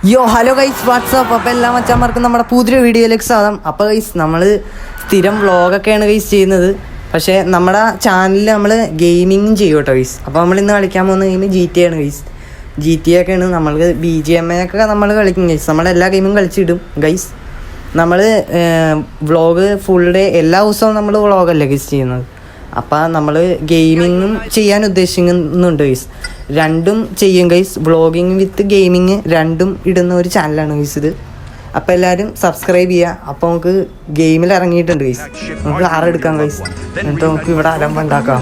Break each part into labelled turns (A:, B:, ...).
A: യോ hello guys WhatsApp. അപ്പോൾ എല്ലാ മച്ചാന്മാർക്കും നമ്മുടെ പുതിയ വീഡിയോയിലേക്ക് സ്വാഗതം. അപ്പോൾ ഗൈസ് നമ്മൾ സ്ഥിരം വ്ളോഗൊക്കെയാണ് ഗൈസ് ചെയ്യുന്നത്. പക്ഷേ നമ്മുടെ ചാനലിൽ നമ്മൾ ഗെയിമിങ്ങും ചെയ്യും കേട്ടോ ഗൈസ്. അപ്പോൾ നമ്മൾ ഇന്ന് കളിക്കാൻ പോകുന്ന ഗെയിം GTA ആണ് ഗൈസ്. GTA ഒക്കെയാണ് നമ്മൾ BGMI ഒക്കെ നമ്മൾ കളിക്കും ഗൈസ്. നമ്മളെല്ലാ ഗെയിമും കളിച്ചിടും ഗൈസ്. നമ്മൾ വ്ളോഗ് ഫുൾ ഡേ എല്ലാ ദിവസവും നമ്മൾ വ്ളോഗല്ലേ ഗൈസ് ചെയ്യുന്നത്. അപ്പോൾ നമ്മൾ ഗെയിമിങ്ങും ചെയ്യാൻ ഉദ്ദേശിക്കുന്നുണ്ട് ഗൈസ്. രണ്ടും ചെയ്യും ഗൈസ്. വ്ളോഗിങ് വിത്ത് ഗെയിമിങ് രണ്ടും ഇടുന്ന ഒരു ചാനലാണ് ഗൈസ് ഇത്. അപ്പോൾ എല്ലാവരും സബ്സ്ക്രൈബ് ചെയ്യുക. അപ്പോൾ നമുക്ക് ഗെയിമിൽ ഇറങ്ങിയിട്ടുണ്ട് ഗൈസ്. നമുക്ക് ആറെടുക്കാം ഗൈസ്. എന്നിട്ട് നമുക്ക് ഇവിടെ അലമ്പുണ്ടാക്കാം.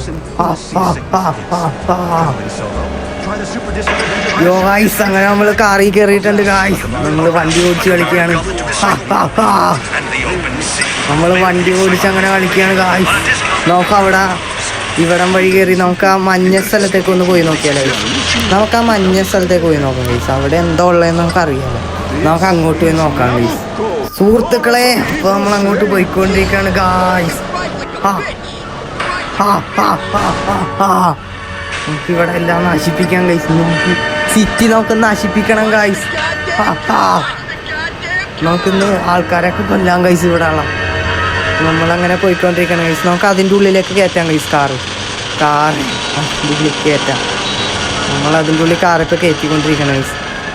A: യോ ഗൈസ്, അങ്ങനെ നമ്മൾ കാറിൽ കയറിയിട്ടുണ്ട് ഗൈസ്. നമ്മൾ വണ്ടി ഓടിച്ച് കളിക്കുകയാണ്. നമ്മൾ വണ്ടി ഓടിച്ച് അങ്ങനെ കളിക്കുകയാണ് ഗൈസ്. നമുക്ക് അവിടെ ഇവിടം വഴി കയറി നമുക്ക് ആ മഞ്ഞ സ്ഥലത്തേക്ക് ഒന്ന് പോയി നോക്കിയാലോ ഗൈസ്. നമുക്ക് ആ മഞ്ഞ സ്ഥലത്തേക്ക് പോയി നോക്കാം ഗൈസ്. അവിടെ എന്താ ഉള്ളതെന്ന് നമുക്ക് അറിയാമല്ലോ. നമുക്ക് അങ്ങോട്ട് പോയി നോക്കാം ഗൈസ്. സുഹൃത്തുക്കളെ, ഇപ്പോൾ നമ്മൾ അങ്ങോട്ട് പോയിക്കൊണ്ടിരിക്കുകയാണ് ഗൈസ്. നമുക്ക് ഇവിടെ എല്ലാം നശിപ്പിക്കാം ഗൈസ്. നമുക്ക് സിറ്റി നമുക്ക് നശിപ്പിക്കണം ഗൈസ്. നമുക്കിന്ന് ആൾക്കാരൊക്കെ കൊല്ലാം ഗൈസ്. ഇവിടെ ഉള്ള നമ്മളങ്ങനെ പോയിക്കൊണ്ടിരിക്കണം ഗൈസ്. നമുക്ക് അതിൻ്റെ ഉള്ളിലേക്ക് കയറ്റാം ഗൈസ്. കാറ് ഉള്ളിലേക്ക് കയറ്റാം. നമ്മളതിൻ്റെ ഉള്ളിൽ കാറൊക്കെ കയറ്റിക്കൊണ്ടിരിക്കണം ഗൈസ്.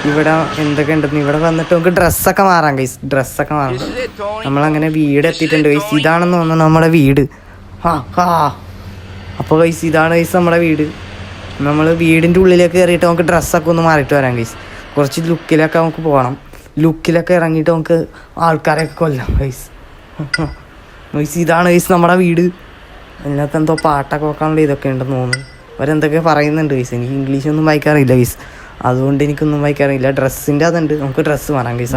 A: ഇവിടെ എന്തൊക്കെ ഉണ്ടെന്ന് ഇവിടെ വന്നിട്ട് നമുക്ക് ഡ്രസ്സൊക്കെ മാറാം ഗൈസ്. ഡ്രസ്സൊക്കെ മാറാം. നമ്മളങ്ങനെ വീട് എത്തിയിട്ടുണ്ട് ഗൈസ്. ഇതാണെന്ന് തോന്നുന്നു നമ്മുടെ വീട്. അപ്പോൾ ഗൈസ് ഇതാണ് ഗൈസ് നമ്മുടെ വീട്. നമ്മൾ വീടിൻ്റെ ഉള്ളിലേക്ക് കയറിയിട്ട് നമുക്ക് ഡ്രസ്സൊക്കെ ഒന്ന് മാറിയിട്ട് വരാം ഗൈസ്. കുറച്ച് ലുക്കിലൊക്കെ നമുക്ക് പോകണം. ലുക്കിലൊക്കെ ഇറങ്ങിയിട്ട് നമുക്ക് ആൾക്കാരെയൊക്കെ കൊല്ലാം ഗൈസ്. ഗൈസ് ഇതാണ് ഗൈസ് നമ്മുടെ വീട്. അതിനകത്ത് എന്തോ പാട്ടൊക്കെ വെക്കാനുള്ള ഇതൊക്കെ ഉണ്ടെന്ന് തോന്നുന്നു. അവരെന്തൊക്കെ പറയുന്നുണ്ട് ഗൈസ്. എനിക്ക് ഇംഗ്ലീഷൊന്നും വായിക്കാറില്ല ഗൈസ്. അതുകൊണ്ട് എനിക്കൊന്നും വായിക്കാറില്ല. ഡ്രസ്സിൻ്റെ അതുണ്ട്. നമുക്ക് ഡ്രസ്സ് മാറാം ഗൈസ്.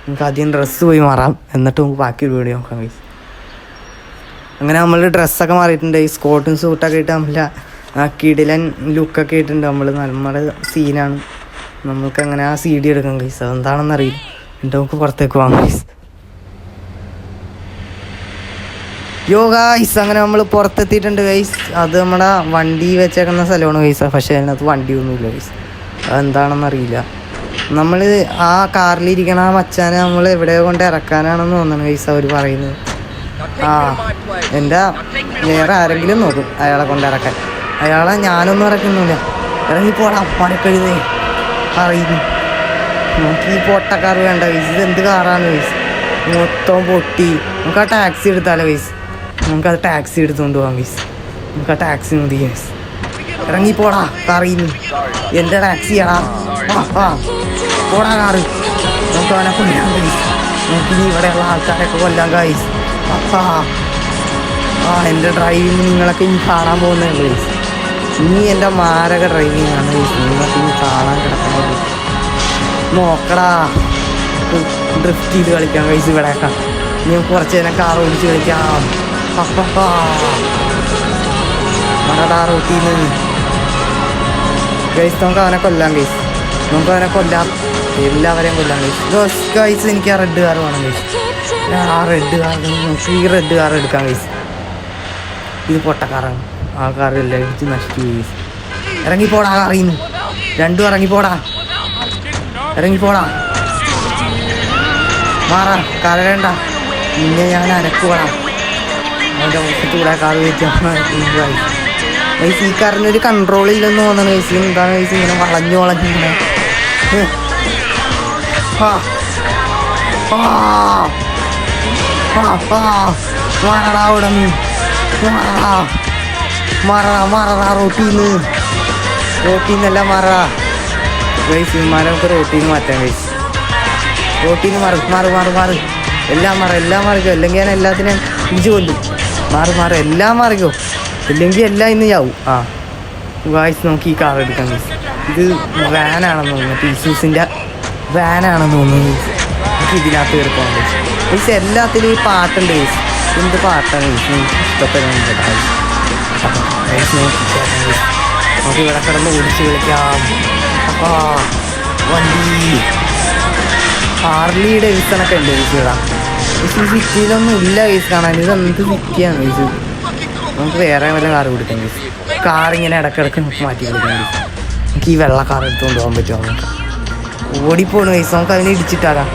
A: നമുക്ക് ആദ്യം ഡ്രസ്സ് പോയി മാറാം. എന്നിട്ട് നമുക്ക് ബാക്കി ഒരു വീഡിയോ നോക്കാം ഗൈസ്. അങ്ങനെ നമ്മൾ ഡ്രസ്സൊക്കെ മാറിയിട്ടുണ്ട് ഗൈസ്. കോട്ടും സൂട്ടൊക്കെ ഇട്ട് നമ്മൾ ആ കിടിലൻ ലുക്കൊക്കെ ഇട്ടിട്ടുണ്ട്. നമ്മുടെ സീനാണ്. നമുക്ക് അങ്ങനെ ആ CD എടുക്കാം ഗൈസ്. അതെന്താണെന്ന് അറിയില്ല. എന്നിട്ട് നമുക്ക് പുറത്തേക്ക് പോകാം ഗൈസ്. യോ ഗൈസ്, അങ്ങനെ നമ്മൾ പുറത്തെത്തിയിട്ടുണ്ട് ഗൈസ്. അത് നമ്മുടെ വണ്ടി വെച്ചേക്കുന്ന സ്ഥലമാണ് ഗൈസ്. പക്ഷേ അതിനകത്ത് വണ്ടിയൊന്നുമില്ല ഗൈസ്. അതെന്താണെന്നറിയില്ല. നമ്മൾ ആ കാറിലിരിക്കണ ആ മച്ചാനെ നമ്മൾ എവിടെ കൊണ്ട് ഇറക്കാനാണെന്ന് തോന്നുന്നു ഗൈസ് അവർ പറയുന്നത്. എൻ്റെ വേറെ ആരെങ്കിലും നോക്കും അയാളെ കൊണ്ട് ഇറക്കാൻ. അയാളെ ഞാനൊന്നും ഇറക്കുന്നില്ല. ഇറങ്ങിപ്പോടാ മരക്കഴുതേ പറയുന്നു. നമുക്ക് ഈ പൊട്ടക്കാർ വേണ്ട ഗൈസ്. ഇതെന്ത് കാറാണ് ഗൈസ്. മൊത്തം പൊട്ടി. നമുക്ക് ആ ടാക്സി എടുത്താലോ ഗൈസ്. നമുക്കത് ടാക്സി എടുത്തുകൊണ്ട് പോകാം ഗൈസ്. നമുക്ക് ആ ടാക്സി മതി ഗൈസ്. ഇറങ്ങിപ്പോടാ പറയുന്നു. എൻ്റെ ടാക്സിയാടാ. പോടാ കാറ്. നമുക്ക് അവനെ കൊല്ലാൻ ഗൈസ്. നമുക്കിനി ഇവിടെയുള്ള ആൾക്കാരൊക്കെ കൊല്ലാൻ ഗൈസ്. എൻ്റെ ഡ്രൈവിങ് നിങ്ങളൊക്കെ ഇനി കാണാൻ പോകുന്നുണ്ട് ഗൈസ്. ഇനി എൻ്റെ മാരക ഡ്രൈവിങ് ആണ് ഗൈസ്. നിങ്ങൾക്ക് ഇനി കാണാൻ കിടക്കുന്നത്. നോക്കടാ, ഡ്രിഫ്റ്റ് ചെയ്ത് കളിക്കാം ഗൈസ്. ഇവിടെയൊക്കെ ഇനി കുറച്ച് നേരം കാർ ഓടിച്ച് കളിക്കാം. മറടാ റൂട്ടീന്ന് ഗൈസ്. നമുക്ക് അവനെ കൊല്ലാം ഗൈസ്. നമുക്ക് അവനെ കൊല്ലാം. എല്ലാവരെയും കൊല്ലാം ഗൈസ്. ഗൈസ് എനിക്ക് ആ റെഡ് കാർ വേണം ഗൈസ്. ആ റെഡ് കാർ നമുക്ക് ഈ റെഡ് കാർ എടുക്കാം ഗൈസ്. ഇത് പൊട്ടക്കാറാണ്. ആ കാർ എല്ലാം എടുത്ത് നശിച്ചു ഗൈസ്. ഇറങ്ങിപ്പോടാ അറിയുന്നു. രണ്ടും ഇറങ്ങിപ്പോടാ. ഇറങ്ങിപ്പോടാ. മാറാ കരവേണ്ട. പിന്നെ ഞാൻ അനക്കുപോടാ. അവൻ്റെ ഓഫീസിലൂടെ കാർ കയറ്റാണ് ഗൈസ്. ഈ കാറിനൊരു കൺട്രോൾ ഇല്ലെന്ന് തോന്നുന്നു ഗൈസ്. എന്താണ് ഗൈസ് ഇങ്ങനെ വളഞ്ഞു വളഞ്ഞിങ്ങനെ. മാറടാ അവിടെ നിന്ന്. മാറടാ റോട്ടീന്നല്ല മാറാ ഗൈസ്. നമുക്ക് റോട്ടീന്ന് മാറ്റാം ഗൈസ്. റോട്ടീന്ന് മാറ്. എല്ലാം മാറിക്കോ. അല്ലെങ്കിൽ ഞാൻ എല്ലാത്തിനും ഇടിച്ചു കൊല്ലും. മാറ് എല്ലാം മാറിക്കോ. ഇല്ലെങ്കിൽ എല്ലാം ഇന്ന് ചാവും. ഗൈസ് നമുക്ക് ഈ കാർ എടുക്കാം ഗൈസ്. ഇത് വാനാണെന്ന് തോന്നുന്നു. ടീസൂസിൻ്റെ വാനാണെന്ന് തോന്നുന്നു ഗൈസ്. നമുക്ക് ഇതിനകത്ത് എടുക്കാം ഗൈസ്. ഗൈസ് എല്ലാത്തിലും ഈ പാട്ടുണ്ട് ഗൈസ്. എന്ത് പാട്ടാണ് ഗൈസ്. എനിക്ക് ഇഷ്ടപ്പെടുന്നുണ്ട് ഗൈസ്. നമുക്ക് ഇവിടെ കിടന്ന് ഓടിച്ച് കളിക്കാം. വണ്ടി ഹാർലി ഡേവിഡ്സണൊക്കെ ഉണ്ട് ഗൈസ്. ഇവിടെ ഗൈസ് സിറ്റിയിലൊന്നും ഇല്ല ഗൈസ് കാണാൻ. ഇത് എന്ത് സിറ്റിയാണ് ഗൈസ്. നമുക്ക് വേറെ വല്ല കാർ കൊടുക്കാം ഗൈസ്. കാറിങ്ങനെ ഇടയ്ക്കിടയ്ക്ക് നമുക്ക് മാറ്റി കൊടുക്കാം ഗൈസ്. നമുക്ക് ഈ വെള്ള കാർ എടുത്തുകൊണ്ട് പോകാൻ പറ്റുമോ? ഓടിപ്പോണു ഗൈസ്. നമുക്ക് അതിനെ ഇടിച്ചിട്ടാകാം.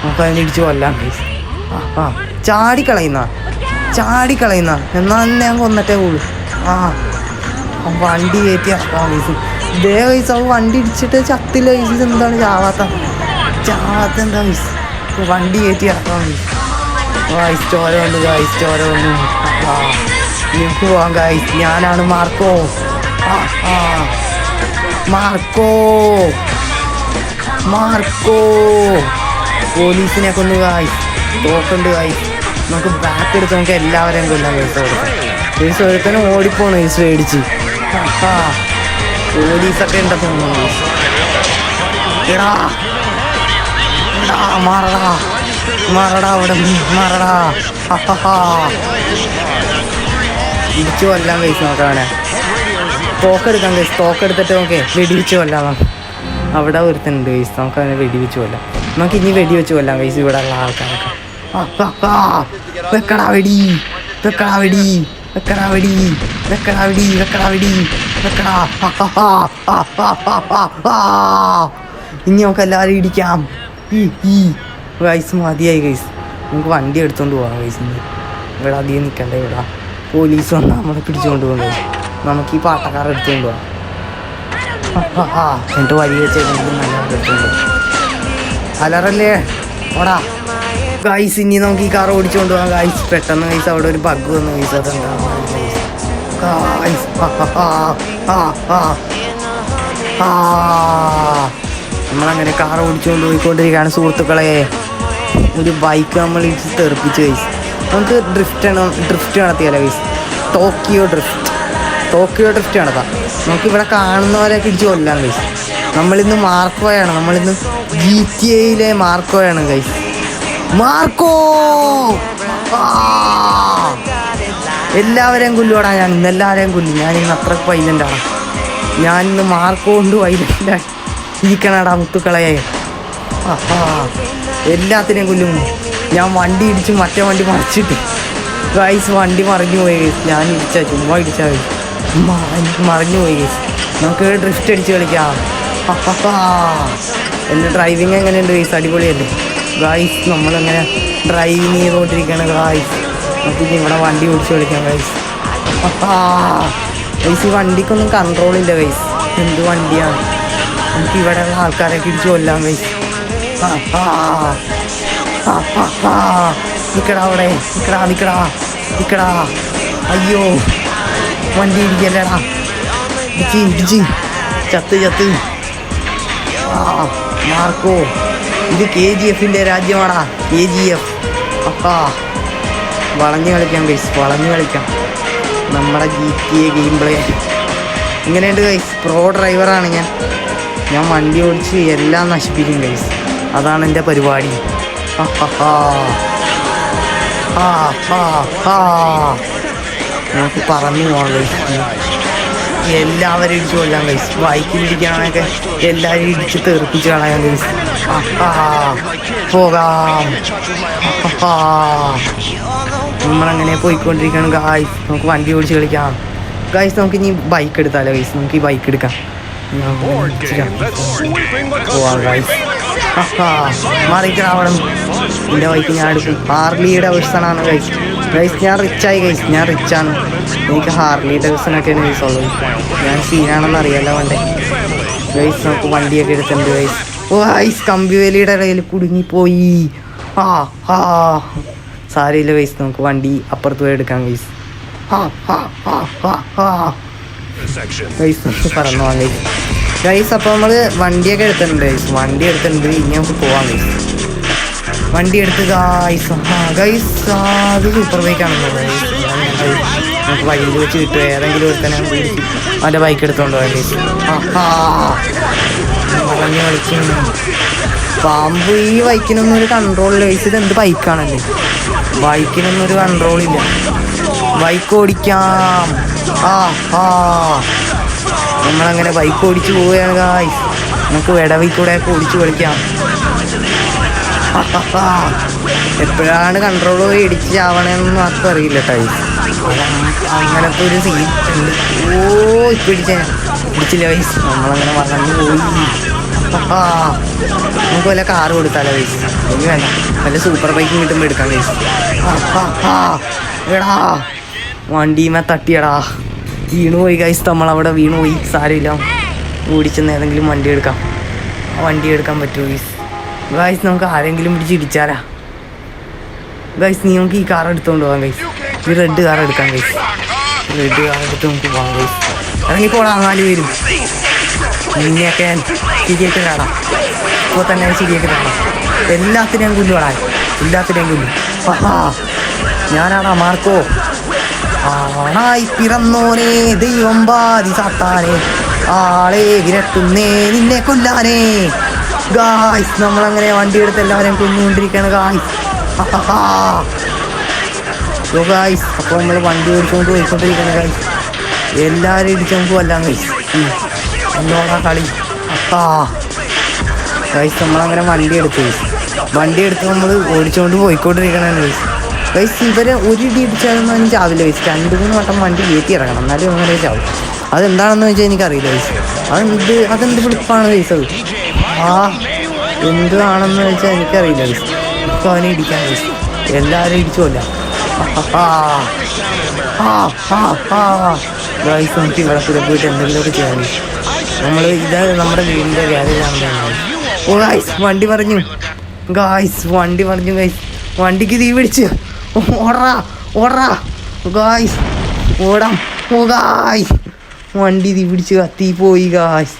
A: നമുക്ക് അതിനെ ഇടിച്ച് കൊല്ലാം ഗൈസ്. ആ ചാടിക്കളയുന്ന എന്നാൽ ഞാൻ കൊന്നിട്ടേ ഉള്ളൂ. വണ്ടി കയറ്റി ഇറക്കാം ഗൈസ്. ഇതേ ഗൈസ് അവ വണ്ടി ഇടിച്ചിട്ട് ചത്തില്ല ഗൈസ്. ഇതെന്താണ് ചാവാത്ത എന്താ ഗൈസ്? വണ്ടി കയറ്റി ഇറക്കാം ഗൈസ്. ചോര വന്നു നിങ്ങൾക്ക് പോവാം ഗൈസ്. ഞാനാണ് മാർക്കോ. പോലീസിനെ കൊന്നു ഗൈസ്. തോക്കുണ്ട് ഗൈസ്. നമുക്ക് ബാക്ക് എടുത്ത് നമുക്ക് എല്ലാവരെയും കൊല്ലാം ഗൈസ്. ഗൈസ് ഒരുത്തനും ഓടിപ്പോണു ഗൈസ് പേടിച്ച്. പോലീസൊക്കെ ഉണ്ടെന്ന് തോന്നുന്നു ഗൈസ്. എടാ മാറടാ അവിടെ മാറടാ. ഇടിച്ചു കൊല്ലാം ഗൈസ്. നോക്കാവനെ തോക്കെടുക്കാം ഗൈസ്. തോക്കെടുത്തിട്ട് നോക്കേ വെടിവെച്ച് കൊല്ലാം. അവിടെ ഒരുത്തനുണ്ട് ഗൈസ്. നമുക്ക് അവനെ വെടിവെച്ച് കൊല്ലാം. നമുക്ക് ഇനി വെടിവെച്ച് കൊല്ലാം ഗൈസ്. ഇവിടെ ഉള്ള ആൾക്കാരൊക്കെ വെക്കടാ വെടി. ഇനി നമുക്ക് എല്ലാവരും ഇടിക്കാം. ഗൈസ് മതിയായി ഗൈസ്. നമുക്ക് വണ്ടി എടുത്തോണ്ട് പോവാം ഗൈസ്. ഇവിടെ അധികം നിൽക്കണ്ട. ഇവിടെ പോലീസ് വന്നാൽ നമ്മളെ പിടിച്ചുകൊണ്ട് പോകും. നമുക്ക് ഈ പാട്ടക്കാരെ എടുത്തുകൊണ്ട് പോവാം. എന്നിട്ട് വഴി വെച്ചേക്കെങ്കിൽ നല്ല എടുത്തുകൊണ്ട് പോകും. അലറല്ലേ ഓടാ ഗൈസ്. ഇനി നമുക്ക് ഈ കാർ ഓടിച്ചുകൊണ്ട് പോകാം ഗൈസ്. പെട്ടെന്ന് ഗൈസ് അവിടെ ഒരു ബഗ് വന്നു ഗൈസ്. അതെന്താ നമ്മളങ്ങനെ കാർ ഓടിച്ചുകൊണ്ട് പോയിക്കൊണ്ടിരിക്കുകയാണ് സുഹൃത്തുക്കളെ. ഒരു ബൈക്ക് നമ്മൾ ഇടിച്ച് തെറിപ്പിച്ച് ഗൈസ്. നമുക്ക് ഡ്രിഫ്റ്റ് നടത്തിയാലോ ഗൈസ്. ടോക്കിയോ ഡ്രിഫ്റ്റ് നടത്താം. നമുക്കിവിടെ കാണുന്നവരെയൊക്കെ ഇടിച്ച് കൊല്ലാം ഗൈസ്. നമ്മളിന്ന് മാർക്കോയാണ്. നമ്മളിന്ന് GTA മാർക്കോയാണ് ഗൈസ്. മാർക്കോ എല്ലാവരെയും കൊല്ലുവാടാ. ഞാൻ ഇന്ന് എല്ലാവരെയും കൊല്ലും. ഞാനിന്ന് അത്ര വൈലൻ്റാണ്. ഞാനിന്ന് മാർക്കോ കൊണ്ട് വൈലൻ്റായി ഇരിക്കണടാ മുത്തുക്കളെ. എല്ലാത്തിനെയും കൊല്ലും ഞാൻ. വണ്ടി ഇടിച്ച് മറ്റേ വണ്ടി മറിച്ചിട്ട് ഗൈസ്. വണ്ടി മറിഞ്ഞു പോയി ഗൈസ്. ഞാൻ ചുമ്മാ ഇടിച്ചാ ഗൈസ്. മറിഞ്ഞു പോയി ഗൈസ്. നമുക്ക് ഡ്രിഫ്റ്റ് അടിച്ച് കളിക്കാം. എൻ്റെ ഡ്രൈവിങ് എങ്ങനെയുണ്ട് ഗൈസ്? അടിപൊളിയല്ലേ ഗൈസ്? നമ്മളെങ്ങനെ ഡ്രൈവിങ് ചെയ്തുകൊണ്ടിരിക്കുകയാണ് ഗൈസ്. നമുക്കിനി ഇവിടെ വണ്ടി ഓടിച്ച് കളിക്കാം ഗൈസ്. ഗൈസ് ഈ വണ്ടിക്കൊന്നും കൺട്രോളില്ല ഗൈസ്. എന്ത് വണ്ടിയാണ്? നമുക്ക് ഇവിടെയുള്ള ആൾക്കാരൊക്കെ ഇടിച്ച് കൊല്ലാം ഗൈസ്. നിൽക്കടാ അവിടെ. നിൽക്കടാ. അയ്യോ വണ്ടി ഇടിക്കല്ലേടാ. ഇടിച്ച് ചത്ത്. മാർക്കോ ഇത് KGFൻ്റെ രാജ്യമാടാ. KGF. വളഞ്ഞ് കളിക്കാം ഗൈസ്. നമ്മുടെ GTA ഗെയിം പ്ലേ ഇങ്ങനെയുണ്ട് ഗൈസ്. പ്രോ ഡ്രൈവറാണ് ഞാൻ വണ്ടി ഓടിച്ച് എല്ലാം നശിപ്പിക്കും ഗൈസ്. അതാണ് എൻ്റെ പരിപാടി. നമുക്ക് പറഞ്ഞു പോകാം ഗൈസ്. എല്ലാവരും ഇടിച്ച് കൊല്ലാം ഗൈസ്. ബൈക്കിലിരിക്കാനൊക്കെ എല്ലാവരും ഇടിച്ച് തെറിപ്പിച്ച് കളയാം ഗൈസ്. പോകാം. നമ്മളങ്ങനെ പോയിക്കൊണ്ടിരിക്കണം ഗൈസ്. നമുക്ക് വണ്ടി ഓടിച്ച് കളിക്കാം ഗൈസ്. നമുക്ക് ഇനി ബൈക്ക് എടുത്താലോ ഗൈസ്? നമുക്ക് ഈ ബൈക്ക് എടുക്കാം. പോവാം ഗൈസ്. മാറിക്കണം അവിടെ. എൻ്റെ ബൈക്ക് ഞാൻ എടുക്കും. ഹാർലിയുടെ ഡേവിഡ്സണാണ് ഗൈസ്. ഞാൻ റിച്ചായി ഗൈസ്. ഞാൻ റിച്ചാണ്. എനിക്ക് ഹാർലി ഡേവിഡ്സണൊക്കെയാണ് ഗൈസ് ഉള്ളത്. ഞാൻ സീനാണെന്ന് അറിയാലോ വേണ്ടേ ഗൈസ്. നമുക്ക് വണ്ടിയൊക്കെ എടുത്തിട്ടുണ്ട് ഗൈസ്. ഗൈസ് കമ്പിവേലിയുടെ ഇടയിൽ കുടുങ്ങിപ്പോയി. സാരമില്ല ഗൈസ്. നമുക്ക് വണ്ടി അപ്പുറത്ത് പോയി എടുക്കാം ഗൈസ്. ഗൈസ് നമുക്ക് പറന്നു പോകാം ഗൈസ്. ഗൈസ് അപ്പോൾ നമ്മൾ വണ്ടിയൊക്കെ എടുത്തിട്ടുണ്ട് ഗൈസ്. ഇനി നമുക്ക് പോവാം ഗൈസ്. വണ്ടി എടുത്ത് ഗൈസ്. അത് സൂപ്പർ ബൈക്കാണെന്ന് ഗൈസ്. നമുക്ക് വഴിയിൽ വെച്ച് കിട്ടുക. ഏതെങ്കിലും ഒരുത്തനെ അവൻ്റെ ബൈക്ക് എടുത്തോണ്ട് പോകാം ഗൈസ്. പറഞ്ഞ് കളിക്കും. പാമ്പ് ഈ ബൈക്കിനൊന്നും ഒരു കൺട്രോളില്ല ഗൈസ്. ഇതെന്ത് ബൈക്കാണല്ലേ? ബൈക്കിനൊന്നും ഒരു കൺട്രോളില്ല. ബൈക്ക് ഓടിക്കാം. നമ്മളങ്ങനെ ബൈക്ക് ഓടിച്ച് പോവുകയാണ് ഗൈസ്. നമുക്ക് വിടവിക്കൂടെയൊക്കെ ഓടിച്ച് കളിക്കാം. എപ്പോഴാണ് കൺട്രോൾ പോയി ഇടിച്ച് ആവണമെന്നൊന്നും ആർക്കും അറിയില്ല ഗൈസ്. അങ്ങനത്തെ ഒരു സീൻ ഉണ്ട്. ഇപ്പം ഇടിച്ചില്ല ഗൈസ്. നമ്മളങ്ങനെ വളർന്നു പോയി. നമുക്ക് വല്ല കാറ് കൊടുത്താലോ ഗൈസ്? എനിക്ക് വേണ്ട, വല്ല സൂപ്പർ ബൈക്കും കിട്ടുമ്പോൾ എടുക്കാം ഗൈസ്. എടാ വണ്ടിയുമേ തട്ടിയടാ, വീണുപോയി ഗൈസ്. നമ്മളവിടെ വീണുപോയി, സാരമില്ല. ഓടിച്ചെന്ന് ഏതെങ്കിലും വണ്ടി എടുക്കാം. ആ വണ്ടി എടുക്കാൻ പറ്റുമോ ഗൈസ്? ഗൈസ് നമുക്ക് ആരെങ്കിലും പിടിച്ച് ഇടിച്ചാലാ ഗൈസ്? നീ നമുക്ക് ഈ കാർ എടുത്തുകൊണ്ട് പോകാം ഗൈസ്. ഈ റെഡ് കാർ എടുക്കാം ഗൈസ്. റെഡ് കാർ എടുത്ത് നമുക്ക് പോകാം ഗൈസ്. ഇറങ്ങിപ്പോടാ 4 പേരും. നിന്നെയൊക്കെ ശരിയായിട്ട് കാണാം, ഇപ്പോൾ തന്നെ ശരിയായിട്ട് കാണാം. എല്ലാത്തിനെയും കൊല്ലുവാടാ, എല്ലാത്തിനെയും കൊല്ലും. ഞാനാടാ മാർക്കോ. ആണായി പിറന്നോനെ ദൈവം ബാധി സാത്താനെ, ആളെ വിരട്ടുന്നേ നിന്നെ കൊല്ലാനേ. ഗായ്സ് നമ്മളങ്ങനെ വണ്ടി എടുത്ത് എല്ലാവരെയും കൊന്നുകൊണ്ടിരിക്കുകയാണ് ഗായ്സ്. ഗായ്സ് അപ്പോൾ നമ്മൾ വണ്ടി ഓടിച്ചുകൊണ്ട് പോയിക്കൊണ്ടിരിക്കുകയാണ് ഗായ്സ്. എല്ലാവരും ഇടിച്ച് നമുക്ക് കൊല്ലാം ഗൈസ്. എന്നോടാ കളി. ഗൈസ് നമ്മളങ്ങനെ വണ്ടി എടുത്ത് നമ്മൾ ഓടിച്ചുകൊണ്ട് പോയിക്കൊണ്ടിരിക്കണതാണ് ഗൈസ്. ഗൈസ് ഇവരെ ഒരു ഇടി ഇടിച്ചാലൊന്നും അതിന് ചാവില്ല ഗൈസ്. 2-3 വട്ടം വണ്ടി കയറ്റി ഇറങ്ങണം, എന്നാലും അങ്ങനെ ചാവും. അതെന്താണെന്ന് വെച്ചാൽ എനിക്കറിയില്ല ഗൈസ്. അതെന്ത് പിടിപ്പാണ് ഗൈസ് അത്? എന്താണെന്ന് വെച്ചാൽ എനിക്കറിയില്ല ഗൈസ്. ഇപ്പോൾ അവനെ ഇടിക്കാൻ ഗൈസ്, എല്ലാവരും ഇടിച്ചു കൊല്ലാം. ഗൈസ് നമുക്ക് ഇവിടെ കൂടെ പോയിട്ട് എന്തെങ്കിലുമൊക്കെ ചെയ്യാൻ. ഇത് നമ്മുടെ വീടിൻ്റെ ഗ്യാരേജാണെന്ന്. ഓ ഗൈസ് വണ്ടി പറഞ്ഞു ഗൈസ്. വണ്ടിക്ക് തീ പിടിച്ച്. ഓടാ ഗായ്സ്, ഓടാം. ഓ ഗായ്സ് വണ്ടി തീ പിടിച്ച് കത്തി പോയി ഗായ്സ്.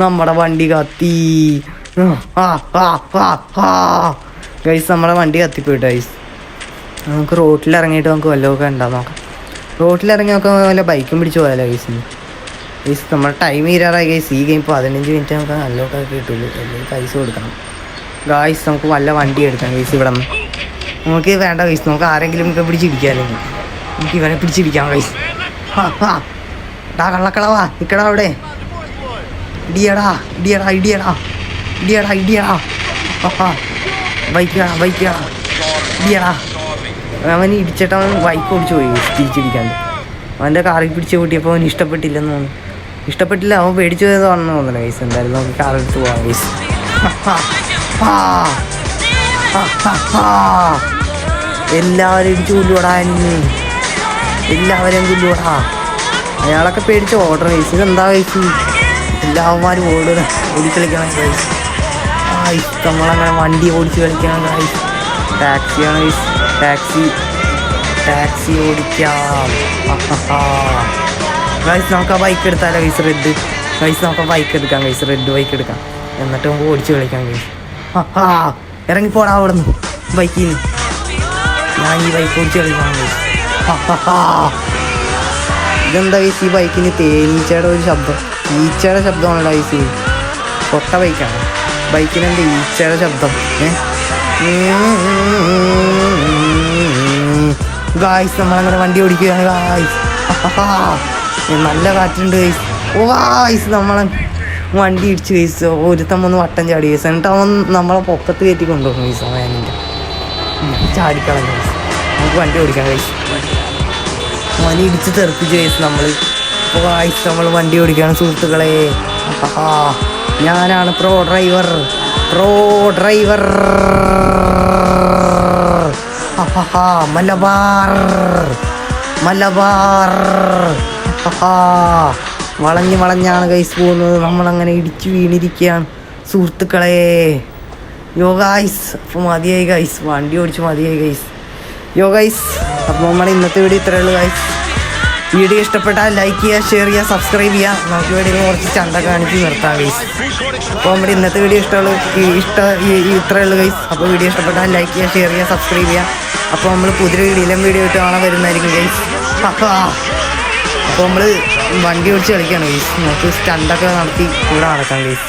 A: നമ്മുടെ വണ്ടി കത്തി. ഗൈസ് നമ്മുടെ വണ്ടി കത്തിപ്പോയിട്ട് ഗൈസ്. നമുക്ക് റോട്ടിലിറങ്ങിയിട്ട് നമുക്ക് വല്ലതൊക്കെ ഉണ്ടാകും നോക്കാം. റോട്ടിലിറങ്ങി നോക്കാൻ വല്ല ബൈക്കും പിടിച്ച് പോയാലോ ഗൈസിന്. ഗൈസ് നമ്മുടെ ടൈം തീരാറായി ഗൈസ്. ഈ ഗെയിം 15 മിനിറ്റ് നമുക്ക് നല്ലതൊക്കെ കിട്ടുള്ളൂ. അല്ലെങ്കിൽ പൈസ കൊടുക്കണം ഗായ്സ്. നമുക്ക് വല്ല വണ്ടി എടുക്കാം ഗൈസ്. ഇവിടെ നിന്ന് നമുക്ക് വേണ്ട ഗൈസ്. നമുക്ക് ആരെങ്കിലും ഒക്കെ പിടിച്ചിരിക്കാമല്ലോ. നമുക്ക് ഇവനെ പിടിച്ചിരിക്കാം ഗൈസ്. കള്ളക്കളവാ നിൽക്കടാ അവിടെ. ഇടിയടാ. ബൈക്കടാ ഇടിയടാ. അവൻ ഇടിച്ചിട്ട് അവൻ ബൈക്ക് ഓടിച്ചു പോയി തിരിച്ചിടിക്കാണ്ട്. അവൻ്റെ കാറിൽ പിടിച്ച് കൂട്ടിയപ്പോൾ അവന് ഇഷ്ടപ്പെട്ടില്ലെന്ന് തോന്നുന്നു. ഇഷ്ടപ്പെട്ടില്ല, അവൻ പേടിച്ചു പോയതാണെന്ന് തോന്നുന്നു ഗൈസ്. എന്തായാലും നമുക്ക് കാർ എടുത്ത് പോകാം ഗൈസ്. എല്ലാവരും ഇടിച്ചു കൊല്ലുവടാ, എല്ലാവരെയും കൊല്ലുവടാ. അയാളൊക്കെ പേടിച്ച് ഓർഡർ ഗൈസ്. ഇതെന്താ ഗൈസ്? എല്ലാവന്മാരും ഓടിക്കളിക്കണം ഗൈസ്. നമ്മളങ്ങനെ വണ്ടി ഓടിച്ച് കളിക്കണം ഗൈസ്. ടാക്സിയാണ് ഗൈസ്. ടാക്സി ഓടിക്കാം ഗൈസ്. നമുക്ക് ആ ബൈക്ക് എടുത്താലോ ഗൈസ്? റെഡ് ഗൈസ് നമുക്ക് ആ ബൈക്ക് എടുക്കാം ഗൈസ്. റെഡ് ബൈക്ക് എടുക്കാം, എന്നിട്ട് നമുക്ക് ഓടിച്ച് കളിക്കാം ഗൈസ്. ഇറങ്ങിപ്പോടാ അവിടെ നിന്ന് ബൈക്കിൽ നിന്ന്. ഞാൻ ഈ ബൈക്ക് ഓടിച്ച് കളിക്കാം ഗൈസ്. ഇതെന്താ ഗൈസ്? ഈ ബൈക്കിന് തേനീച്ചയുടെ ഒരു ശബ്ദം, ഈച്ചയുടെ ശബ്ദമാണല്ലോ ഗൈസ്. പൊട്ട ബൈക്കാണ്. ബൈക്കിനെന്താ ഈച്ചയുടെ ശബ്ദം? ഗായ്സ് നമ്മളങ്ങനെ വണ്ടി ഓടിക്കുകയാണ് ഗായ്സ്. നല്ല കാറ്റുണ്ട് ഗൈസ്. ഓ ഗായ്സ് നമ്മളെ വണ്ടി ഇടിച്ച് ഗൈസ്. ഒരുത്തമ്മൊന്ന് വട്ടം ചാടി ഗൈസ്. എന്നിട്ട് അവൻ നമ്മളെ പൊക്കത്ത് കയറ്റി കൊണ്ടുപോകും ഗൈസ്. അവൻ്റെ ചാടിക്കളഞ്ഞു ഗൈസ്. നമുക്ക് വണ്ടി ഓടിക്കാം ഗൈസ്. വണ്ടി ഇടിച്ച് തെറിപ്പിച്ച് ഗൈസ് നമ്മൾ. അപ്പോൾ ഗായ്സ് നമ്മൾ വണ്ടി ഓടിക്കുകയാണ് സുഹൃത്തുക്കളെ. ഞാനാണ് പ്രോ ഡ്രൈവർ. മലബാർ. വളഞ്ഞാണ് ഗൈസ് പോകുന്നത്. നമ്മളങ്ങനെ ഇടിച്ചു വീണിരിക്കുകയാണ് സുഹൃത്തുക്കളെ. ഗൈസ് അപ്പോൾ മതിയായി ഗൈസ്, വണ്ടി ഓടിച്ച് മതിയായി ഗൈസ്. ഗൈസ് അപ്പോൾ നമ്മുടെ ഇന്നത്തെ വീഡിയോ ഇത്രയേ ഉള്ളൂ ഗൈസ്. വീഡിയോ ഇഷ്ടപ്പെട്ടാൽ ലൈക്ക് ചെയ്യുക, ഷെയർ ചെയ്യുക, സബ്സ്ക്രൈബ് ചെയ്യുക. നമുക്ക് വീഡിയോ കുറച്ച് ചണ്ട കാണിച്ച് നിർത്താം ഗൈസ്. അപ്പോൾ നമ്മുടെ ഇന്നത്തെ വീഡിയോ ഇത്രയേ ഉള്ളൂ ഗൈസ്. അപ്പോൾ വീഡിയോ ഇഷ്ടപ്പെട്ടാൽ ലൈക്ക് ചെയ്യുക, ഷെയർ ചെയ്യുക, സബ്സ്ക്രൈബ് ചെയ്യുക. അപ്പോൾ നമ്മൾ പുതിയ വീഡിയോ ആയിട്ട് കാണാൻ വരുന്നതായിരിക്കും ഗൈസ്. അപ്പോൾ നമ്മൾ വണ്ടി ഓടിച്ച് കളിക്കുകയാണ് ഗൈസ്. നമുക്ക് സ്റ്റണ്ടൊക്കെ നടത്തി കൂടെ നടക്കാം ഗൈസ്.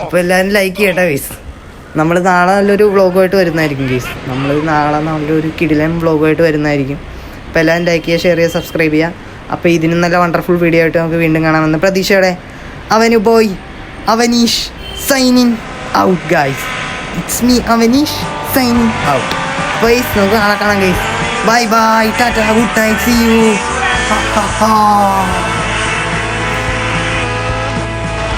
A: അപ്പോൾ എല്ലാവരും ലൈക്ക് ചെയ്യട്ടെ ഗൈസ്. നമ്മൾ നാളെ നല്ലൊരു വ്ളോഗുമായിട്ട് വരുന്നതായിരിക്കും ഗൈസ്. നാളെ നല്ലൊരു കിടിലൻ വ്ളോഗുമായിട്ട് വരുന്നതായിരിക്കും. അപ്പോൾ എല്ലാവരും ലൈക്ക് ചെയ്യുക, ഷെയർ ചെയ്യുക, സബ്സ്ക്രൈബ് ചെയ്യുക. അപ്പോൾ ഇതിനും നല്ല വണ്ടർഫുൾ വീഡിയോ ആയിട്ട് നമുക്ക് വീണ്ടും കാണാമെന്ന് പ്രതീക്ഷയോടെ Avanish signing out guys. It's me Avanish signing out. Guys നമുക്ക് കാണാം guys. Bye bye, tata, good night, see U.